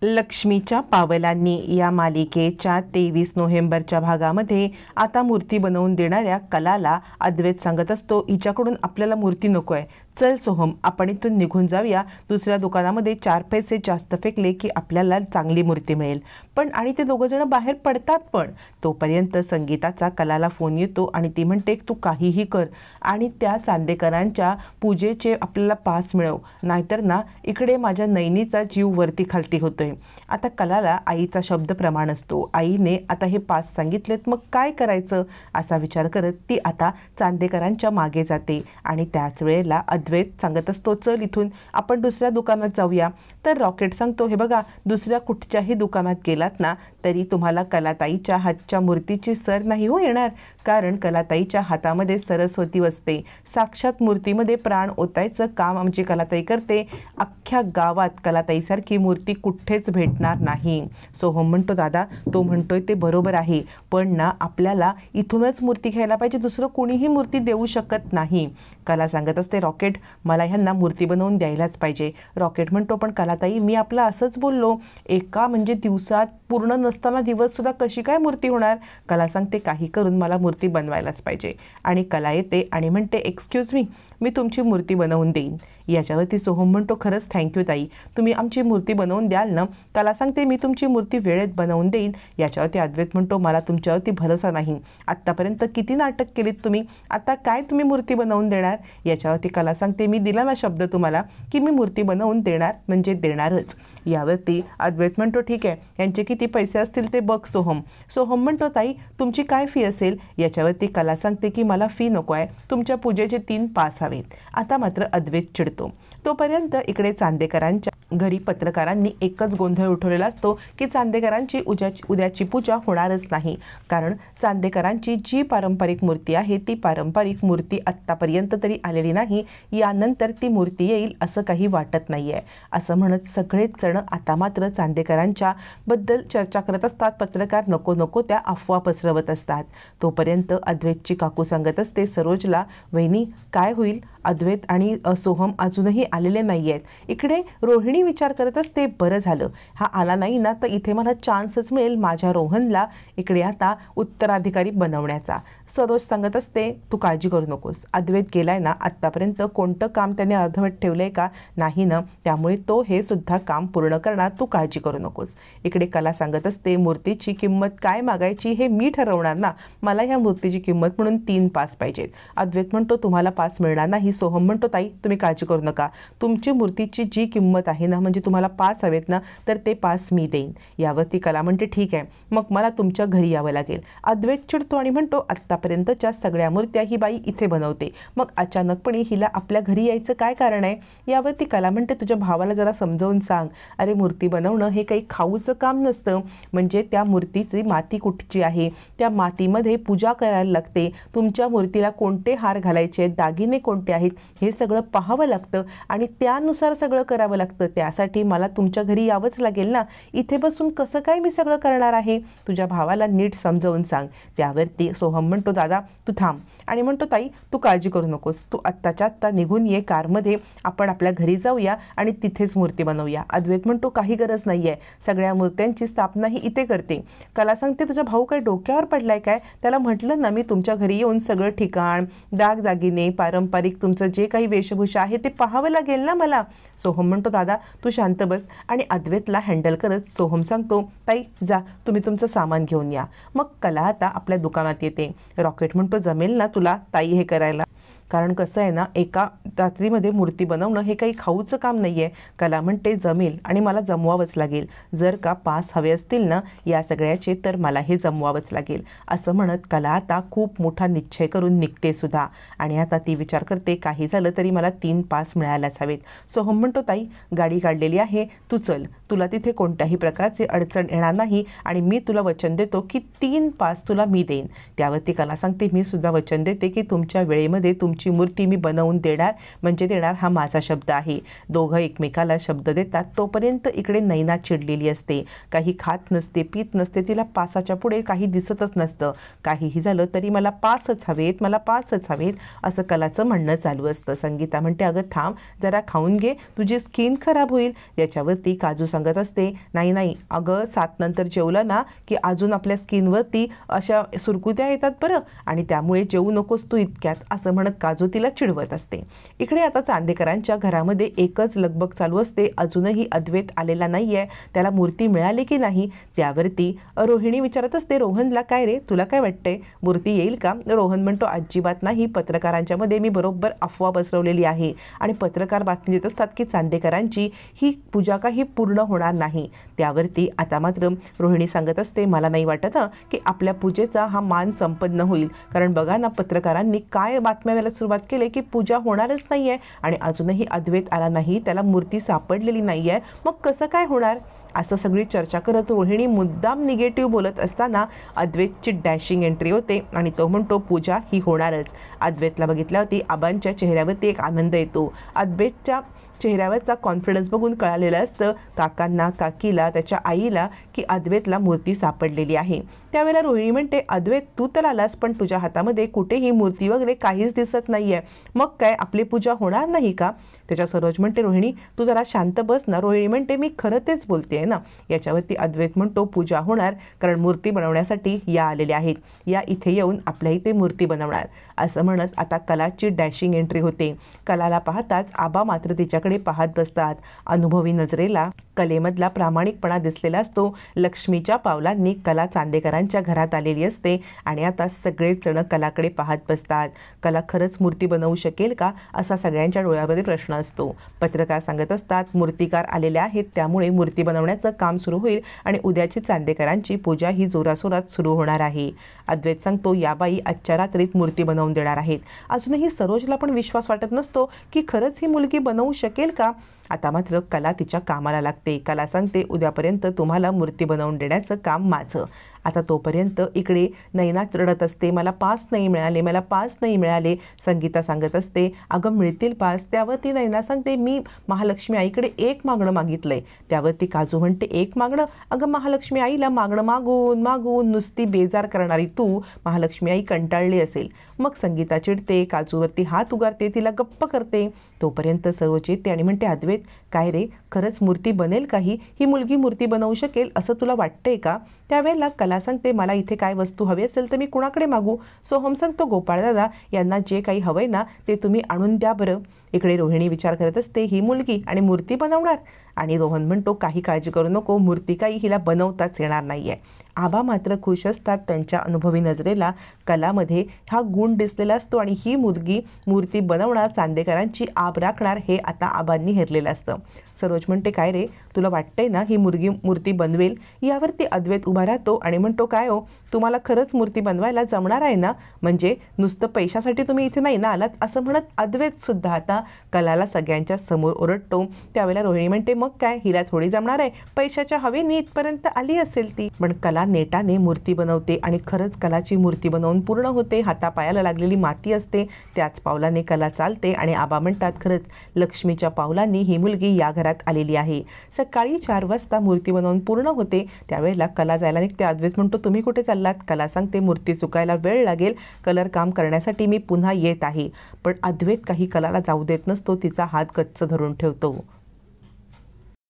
लक्ष्मीच्या पावलांनी या मालिकेच्या 23 नोव्हेंबरच्या भागामध्ये आता मूर्ती बनवून देणाऱ्या कलाला अद्वैत सांगत असतो, हिच्याकडून आपल्याला मूर्ती नको आहे, चल सोहम आपण इथून निघून जाऊया, दुसऱ्या दुकानामध्ये 4 पैसे जास्त फेकले की आपल्याला चांगली मूर्ती मिळेल. पण आणि ते दोघं जण बाहेर पडतात. पण तोपर्यंत संगीताचा कलाला फोन येतो आणि ती म्हणते तू काहीही कर आणि त्या चांदेकरांच्या पूजेचे आपल्याला पास मिळव, नाहीतर ना इकडे माझ्या नैनीचा जीव वरती खालती होतोय. आता कलाला आईचा शब्द प्रमाण असतो. आईने आता हे पास सांगितलेत, मग काय करायचं असा विचार करत ती आता चांदेकरांच्या मागे जाते. आणि त्याच वेळेला अद्वैत सांगत असतो, चल इथून आपण दुसऱ्या दुकानात जाऊया. तर रॉकेट सांगतो, हे बघा दुसऱ्या कुठच्याही दुकानात गेलात ना तरी तुम्हाला कलाताईच्या हातच्या मूर्तीची सर नाही हो येणार, कारण कलाताईच्या हातामध्ये सरस्वती बसते. साक्षात मूर्तीमध्ये प्राण ओतायचं काम आमची कलाताई करते. अख्ख्या गावात कलाताईसारखी मूर्ती कुठेच भेटणार नाही. सोहम म्हणतो, दादा तो म्हणतोय ते बरोबर आहे, पण ना आपल्याला इथूनच मूर्ती घ्यायला पाहिजे, दुसरं कोणीही मूर्ती देऊ शकत नाही. कला सांगत असते, रॉकेट मला ह्यांना मूर्ती बनवून द्यायलाच पाहिजे. रॉकेट म्हणतो, पण कलाताई मी आपलं असंच बोललो, एका म्हणजे दिवसात पूर्ण नसताना दिवससुद्धा कशी काय मूर्ती होणार. कला सांगते, काही करून मला मूर्ती बनवायलाच पाहिजे. आणि कला येते आणि म्हणते, एक्सक्यूज मी तुमची मूर्ती बनवून देईन. याच्यावरती सोहम म्हणतो, खरंच थँक्यू ताई, तुम्ही आमची मूर्ती बनवून द्याल ना. कला सांगते, मी तुमची मूर्ती वेळेत बनवून देईन. याच्यावरती अद्वैत म्हणतो, मला तुमच्यावरती भरोसा नाही, आत्तापर्यंत किती नाटक केलीत तुम्ही, आता काय तुम्ही मूर्ती बनवून देणार. याच्यावरती कला सांगते, मी दिला ना शब्द तुम्हाला की मी मूर्ती बनवून देणार म्हणजे देणारच. यावरती अद्वैत म्हणतो, ठीक आहे, यांचे किती पैसे असतील ते बघ सोहम. सोहम म्हणतो, ताई तुमची काय फी असेल. याच्यावरती कला सांगते की मला फी नको आहे, तुमच्या पूजेचे 3 पास हवेत. आता मात्र अद्वैत चिडतो. तोपर्यंत इकडे चांदेकरांच्या घरी पत्रकारांनी एकच गोंधळ उठवलेला असतो की चांदेकरांची उद्याची पूजा होणारच नाही, कारण चांदेकरांची जी पारंपरिक मूर्ती आहे ती पारंपरिक मूर्ती आत्तापर्यंत तरी आलेली नाही, यानंतर ती मूर्ती येईल असं काही वाटत नाही आहे. असं म्हणत सगळेच जण आता मात्र चांदेकरांच्या बद्दल चर्चा करत असतात. पत्रकार नको नको त्या अफवा पसरवत असतात. तोपर्यंत अद्वैतची काकू सांगत असते सरोजला, वहिनी काय होईल, अद्वैत आणि सोहम अजूनही आलेले नाही आहेत. इकडे रोहिणी विचार करत असते, बरं झालं हा आला नाही ना तर इथे मला चान्सच मिळेल माझ्या रोहनला इकडे आता उत्तराधिकारी बनवण्याचा. सरोज सांगत असते, तू काळजी करू नकोस, अद्वैत गेलाय ना, आत्तापर्यंत कोणतं काम त्याने अर्धवट ठेवलंय का नाही ना, त्यामुळे तो हे सुद्धा काम पूर्ण करणार, तू काळजी करू नकोस. इकडे कला सांगत असते, मूर्तीची किंमत काय मागायची हे मी ठरवणार ना, मला ह्या मूर्तीची किंमत म्हणून 3 पास पाहिजेत. अद्वैत म्हणतो, तुम्हाला पास मिळणार नाही. सोहम म्हणतो, ताई तुम्ही काळजी करू नका, तुमची मूर्तीची जी किंमत आहे ना, म्हणजे तुम्हाला पास हवेत ना, तर ते पास मी देईन. यावरती कला म्हणते, ठीक आहे, मग मला तुमच्या घरी यावं लागेल. अद्वैत चिडतो आणि म्हणतो, आत्तापर्यंतच्या सगळ्या मूर्त्या ही बाई इथे बनवते, मग अचानकपणे हिला आपल्या घरी यायचं काय कारण आहे. यावरती कला म्हणते, तुझ्या भावाला जरा समजावून सांग, अरे मूर्ती बनवणं हे काही खाऊचं काम नसतं, म्हणजे त्या मूर्तीची माती कुठची आहे, त्या मातीमध्ये पूजा करायला लागते, तुमच्या मूर्तीला कोणते हार घालायचे आहेत, दागिने कोणते आहेत, हे सगळं पाहावं लागतं आणि त्यानुसार सगळं करावं लागतं. त्यासाठी मला तुमच्या घरी यावंच लागेल ना, इथे बसून कसं काय मी सगळं करणार आहे, तुझ्या भावाला नीट समजावून सांग. त्यावरती सोहम म्हणतो, दादा तू थांब, आणि म्हणतो, ताई तू काळजी करू नकोस, तू आत्ताच्या आत्ता निघून ये कारमध्ये, आपण आपल्या घरी जाऊया आणि तिथेच मूर्ती बनवूया. अद्वैत म्हणतो, काही गरज नाही आहे, सगळ्या मूर्त्यांची स्थापना ही इथे करते. कला सांगते, तुझा भाऊ काय डोक्यावर पडलाय काय, त्याला म्हटलं ना मी तुमच्या घरी येऊन सगळं ठिकाण, दागदागिने, पारंपरिक तुमचं जे काही वेशभूषा आहे ते पाहावं लागेल ना मला. सोहम म्हणतो, दादा तू शांत बस. आणि अद्वैतला हँडल करत सोहम सांगतो, ताई जा तुम्ही तुमचं सामान घेऊन या. मग कला आता आपल्या दुकानात येते. रॉकेट म्हणतो, जमेल ना तुला ताई हे करायला, कारण कसं आहे ना, एका रात्रीमध्ये मूर्ती बनवणं हे काही खाऊचं काम नाही आहे. कला म्हणते, जमेल आणि मला जमवावंच लागेल, जर का पास हवे असतील ना या सगळ्याचे तर मला हे जमवावंच लागेल. असं म्हणत कला आता खूप मोठा निश्चय करून निघते सुद्धा. आणि आता ती विचार करते, काही झालं तरी मला 3 पास मिळायलाच हवेत. सोहम म्हणतो, ताई गाडी काढलेली आहे, तू चल, तुला तिथे कोणत्याही प्रकारची अडचण येणार नाही आणि मी तुला वचन देतो की 3 पास तुला मी देईन. त्यावरती कला सांगते, मी सुद्धा वचन देते की तुमच्या वेळेमध्ये तुमची तुमची मूर्ती मी बनवून देणार, म्हणजे देणार हा माझा शब्द आहे. दोघं एकमेकाला शब्द देतात. तोपर्यंत इकडे नैना चिडलेली असते. काही खात नसते, पीत नसते, तिला पासाच्या पुढे काही दिसतच नसतं. काहीही झालं तरी मला पासच हवेत, मला पासच हवेत असं कलाचं म्हणणं चालू असतं. संगीता म्हणते, अगं थांब जरा, खाऊन घे, तुझी स्किन खराब होईल. याच्यावरती काजू सांगत असते, नाही नाही अगं 7 नंतर जेवलं ना की अजून आपल्या स्किनवरती अशा सुरकुत्या येतात बरं, आणि त्यामुळे जेवू नकोस तू इतक्यात, असं म्हणत काजू तिला चिडवत असते. इकडे आता चांदेकरांच्या घरामध्ये एकच लगबग चालू असते. अजूनही अद्वैत आलेला नाहीये, त्याला मूर्ती मिळाली की नाही. त्यावरती रोहिणी विचारत असते रोहनला, काय रे तुला काय वाटतंय, मूर्ती येईल का? रोहन म्हणतो, अजिबात नाही, पत्रकारांच्या मध्ये मी बरोबर अफवा पसरवलेली आहे आणि पत्रकार बातमी देत असतात की चांदेकरांची ही पूजा काही पूर्ण होणार नाही. त्यावरती आता मात्र रोहिणी सांगत असते, मला नाही वाटत की आपल्या पूजेचा हा मान संपन्न होईल, कारण बघा ना पत्रकारांनी काय बातम्या द्यायला सुरुवात केली की पूजा होणारच नाहीये आणि अजूनही अद्वैत आला नाही, त्याला मूर्ती सापडलेली नाहीये, मग कसं काय होणार, असं सगळी चर्चा करत रोहिणी मुद्दाम निगेटिव्ह बोलत असताना अद्वैतची डॅशिंग एंट्री होते आणि तो म्हणतो पूजा ही होणारच. अद्वैतला बघितल्यावरती आबांच्या चेहऱ्यावरती एक आनंद येतो. अद्वैतच्या चेहऱ्यावरचा कॉन्फिडन्स बघून कळालेलं असतं काकांना, काकीला, त्याच्या आईला की अद्वैतला मूर्ती सापडलेली आहे. त्यावेळेला रोहिणी म्हणते, अद्वैत तू तर आलास पण तुझ्या हातामध्ये कुठेही मूर्ती वगैरे काहीच दिसत नाहीये, मग काय आपली पूजा होणार नाही का? त्याच्या सरोज म्हणते, रोहिणी तू जरा शांत बस ना. रोहिणी म्हणते, मी खरं तेच बोलते ना. याच्यावरती अद्वैत म्हणतो, पूजा होणार, कारण मूर्ती बनवण्यासाठी या आलेल्या आहेत, या इथे येऊन आपल्या इथे मूर्ती बनवणार, असं म्हणत आता कलाची डॅशिंग एंट्री होते. कलाला पाहताच आबा मात्र तिच्याकडे पाहत बसतात. अनुभवी नजरेला कलेमधला प्रामाणिकपणा दिसलेला असतो. लक्ष्मीच्या पावलांनी कला चांदेकरांच्या घरात आलेली असते आणि आता सगळेच जण कलाकडे पाहत बसतात. कला खरंच मूर्ती बनवू शकेल का, असा सगळ्यांच्या डोळ्यामध्ये प्रश्न असतो. पत्रकार सांगत असतात, मूर्तिकार आलेले आहेत, त्यामुळे मूर्ती बनवण्याचं काम सुरू होईल आणि उद्याची चांदेकरांची पूजा ही जोराशोरात सुरू होणार आहे. अद्वैत सांगतो, या बाई आजच्या रात्रीत मूर्ती बनवून देणार आहेत. अजूनही सरोजला पण विश्वास वाटत नसतो की खरंच ही मुलगी बनवू शकेल का. आता मात्र कला तिच्या कामाला लागते. कला सांगते, उद्यापर्यंत तुम्हाला मूर्ती बनवून देण्याचं काम माझं. आता तोपर्यंत इकडे नैना रडत असते, मला पास नाही मिळाले, मला पास नाही मिळाले. संगीता सांगत असते, अगं मिळतील पास. त्यावरती नैना सांगते, मी महालक्ष्मी आईकडे एक मागणं मागितलंय. त्यावरती काजू म्हणते, एक मागणं? अगं महालक्ष्मी आईला मागणं मागून मागून नुसती बेजार करणारी तू, महालक्ष्मी आई कंटाळली असेल. मग संगीता चिडते, काजूवरती हात उगारते, तिला गप्प करते. तोपर्यंत सरोज येते आणि म्हणते, अद्वैत काय रे, खरंच मूर्ती बनेल काही, ही मुलगी मूर्ती बनवू शकेल असं तुला वाटतंय का? त्यावेळेला कला सांगते, मला इथे काय वस्तू हवी असेल तर मी कुणाकडे मागू? सोहम सांगतो, गोपाळदादा यांना जे काही हवंय ना ते तुम्ही आणून द्या बरं. इकडे रोहिणी विचार करत असते, ही मुलगी आणि मूर्ती बनवणार, आणि रोहन म्हणतो, काही काळजी करू नको, मूर्ती काही हिला बनवताच येणार नाहीये. आबा मात्र खुश असतात. त्यांच्या अनुभवी नजरेला कलामध्ये हा गुण दिसलेला असतो आणि ही मुलगी मूर्ती बनवणार, चांदेकरांची आब राखणार, हे आता आबांनी हेरलेलं असतं. सरोज म्हणते, काय रे तुला वाटतंय ना ही मुलगी मूर्ती बनवेल? यावरती अद्वैत उभा राहतो आणि म्हणतो, काय हो, तुम्हाला खरंच मूर्ती बनवायला जमणार आहे ना? म्हणजे नुसतं पैशासाठी तुम्ही इथे नाही ना आलात, असं म्हणत अद्वैत सुद्धा आता कलाला सगळ्यांच्या समोर ओरडतो. त्यावेळेला रोहिणी म्हणते, मग काय हिला थोडी जमणार आहे, पैशाच्या हवेने इथपर्यंत आली असेल ती. पण कला नेटाने मूर्ती बनवते आणि खरंच कलाची मूर्ती बनवून पूर्ण होते. हातापायाला लागलेली माती असते त्याच पावलाने कला चालते आणि आबा म्हणतात, खरंच लक्ष्मीच्या पावलांनी ही मुलगी या घरात आलेली आहे. सकाळी 4 वाजता मूर्ती बनवून पूर्ण होते. त्यावेळेला कला जायला निघते. अद्वैत म्हणतो, तुम्ही कुठे चाललात? कला सांगते, मूर्ती चुकायला वेळ लागेल, कलर काम करण्यासाठी मी पुन्हा येत आहे. पण अद्वैत काही कलाला जाऊ देत नसतो, तिचा हात गच्च धरून ठेवतो.